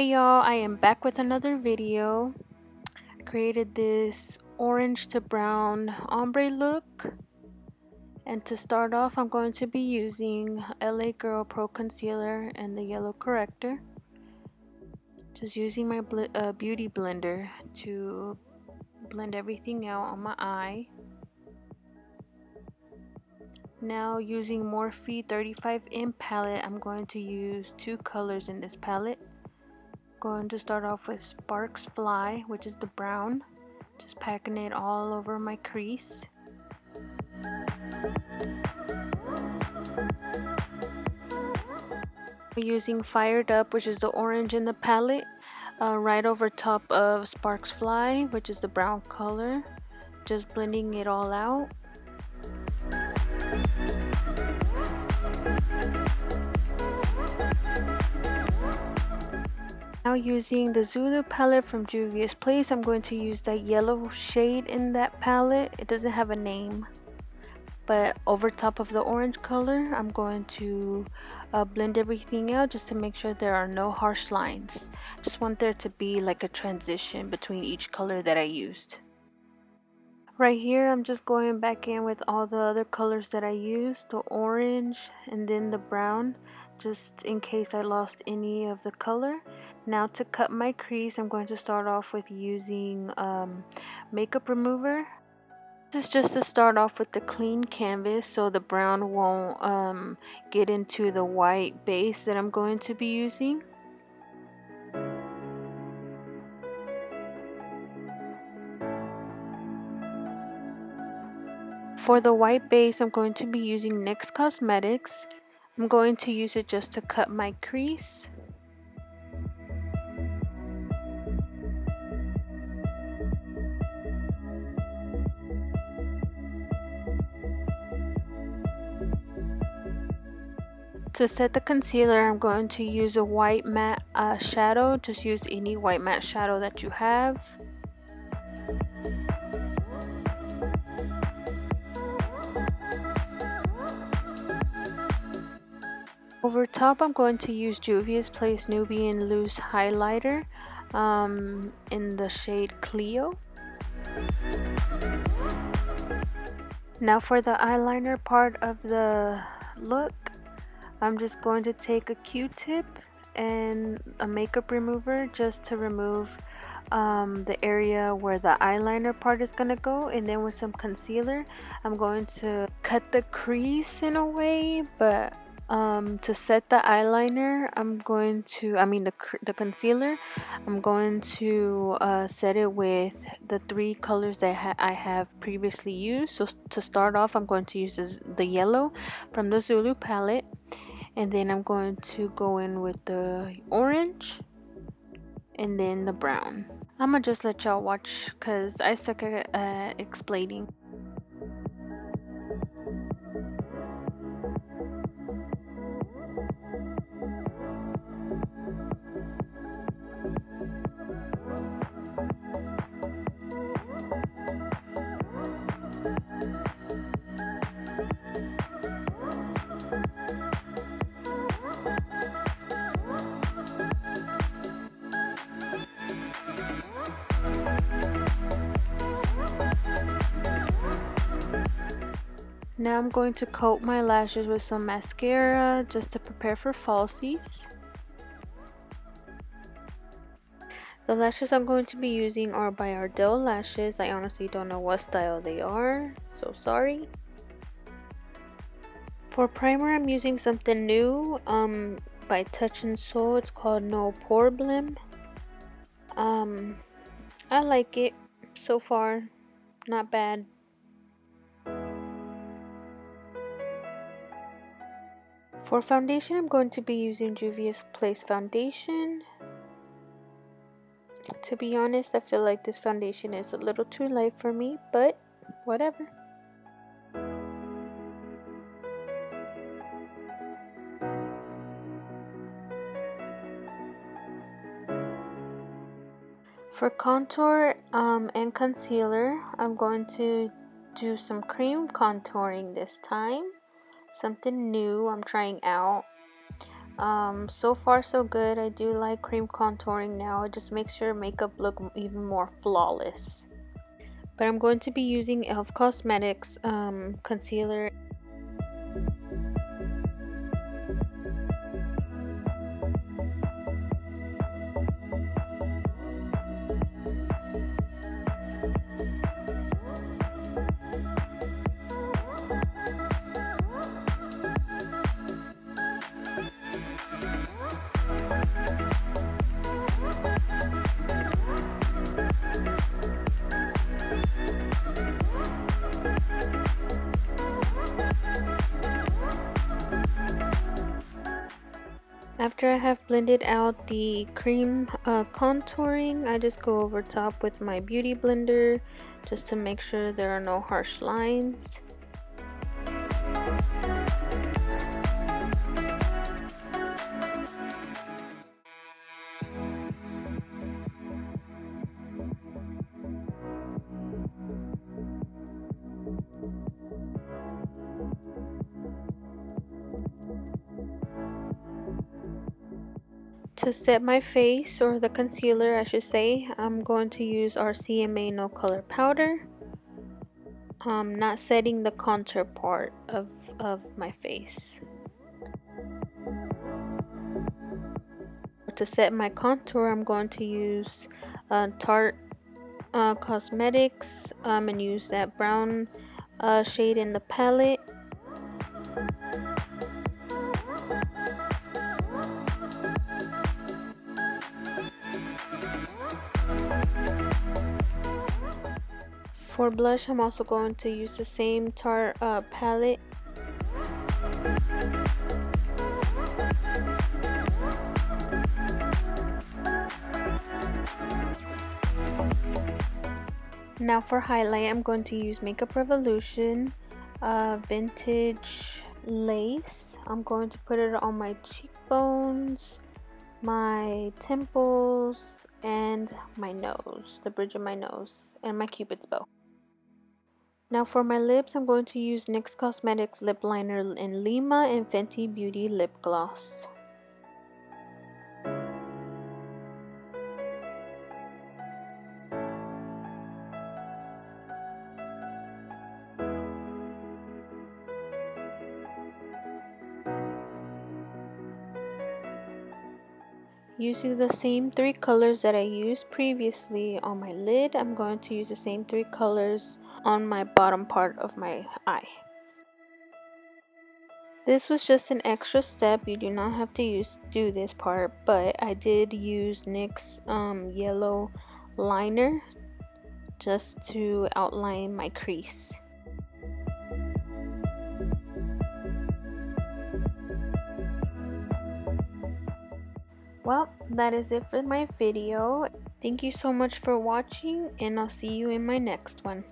Hey y'all, I am back with another video. I created this orange to brown ombre look, and to start off I'm going to be using LA Girl Pro Concealer and the yellow corrector. Just using my beauty blender to blend everything out on my eye. Now using Morphe 35M palette, I'm going to use two colors in this palette. Going to start off with Sparks Fly, which is the brown. Just packing it all over my crease. Using Fired Up, which is the orange in the palette, right over top of Sparks Fly, which is the brown color. Just blending it all out. Now using the Zulu palette from Juvia's Place, I'm going to use that yellow shade in that palette. It doesn't have a name, but over top of the orange color, I'm going to blend everything out just to make sure there are no harsh lines. Just want there to be like a transition between each color that I used. Right here, I'm just going back in with all the other colors that I used, the orange and then the brown, just in case I lost any of the color. Now to cut my crease, I'm going to start off with using makeup remover. This is just to start off with the clean canvas so the brown won't get into the white base that I'm going to be using. For the white base, I'm going to be using NYX Cosmetics. I'm going to use it just to cut my crease. To set the concealer, I'm going to use a white matte shadow. Just use any white matte shadow that you have. Over top, I'm going to use Juvia's Place Nubian Loose Highlighter in the shade Clio. Now for the eyeliner part of the look, I'm just going to take a Q-tip and a makeup remover just to remove the area where the eyeliner part is going to go, and then with some concealer I'm going to cut the crease in a way, but to set the eyeliner, I'm going to, the concealer, I'm going to set it with the three colors that I have previously used. So to start off, I'm going to use the yellow from the Zulu palette, and then I'm going to go in with the orange and then the brown. I'm gonna just let y'all watch because I suck at explaining. Now I'm going to coat my lashes with some mascara just to prepare for falsies. The lashes I'm going to be using are by Ardell Lashes. I honestly don't know what style they are, so sorry. For primer, I'm using something new by Touch and Soul. It's called No Problem. I like it so far, not bad. For foundation, I'm going to be using Juvia's Place foundation. To be honest, I feel like this foundation is a little too light for me, but whatever. For contour and concealer, I'm going to do some cream contouring this time. Something new I'm trying out. So far so good. I do like cream contouring now. It just makes your makeup look even more flawless. But I'm going to be using e.l.f. Cosmetics concealer. After I have blended out the cream contouring, I just go over top with my beauty blender just to make sure there are no harsh lines. To set my face, or the concealer I should say, I'm going to use our CMA No Color Powder. Not setting the contour part of my face. To set my contour, I'm going to use Tarte Cosmetics and use that brown shade in the palette. For blush, I'm also going to use the same Tarte palette. Now for highlight, I'm going to use Makeup Revolution Vintage Lace. I'm going to put it on my cheekbones, my temples, and my nose, the bridge of my nose, and my cupid's bow. Now for my lips, I'm going to use NYX Cosmetics Lip Liner in Lima and Fenty Beauty Lip Gloss. Using the same three colors that I used previously on my lid, I'm going to use the same three colors on my bottom part of my eye. This was just an extra step. You do not have to do this part, but I did use NYX yellow liner just to outline my crease. Well, that is it for my video. Thank you so much for watching, and I'll see you in my next one.